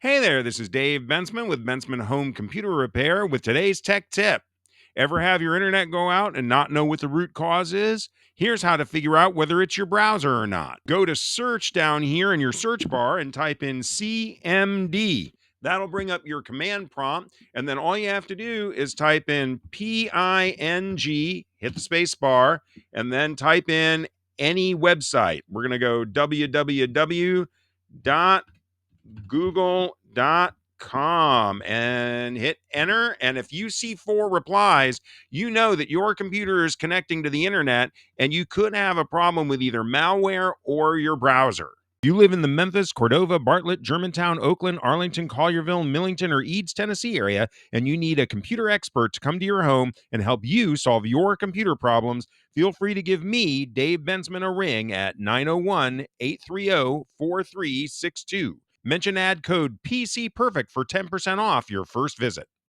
Hey there, this is Dave Bensman with Bensman Home Computer Repair with today's tech tip. Ever have your internet go out and not know what the root cause is? Here's how to figure out whether it's your browser or not. Go to search down here in your search bar and type in CMD. That'll bring up your command prompt, and then all you have to do is type in PING, hit the space bar, and then type in any website. We're going to go www.google.com and hit enter. And if you see 4 replies, you know that your computer is connecting to the internet and you could have a problem with either malware or your browser. You live in the Memphis, Cordova, Bartlett, Germantown, Oakland, Arlington, Collierville, Millington, or Eads, Tennessee area, and you need a computer expert to come to your home and help you solve your computer problems, feel free to give me, Dave Bensman, a ring at 901-830-4362. Mention ad code PC Perfect for 10% off your first visit.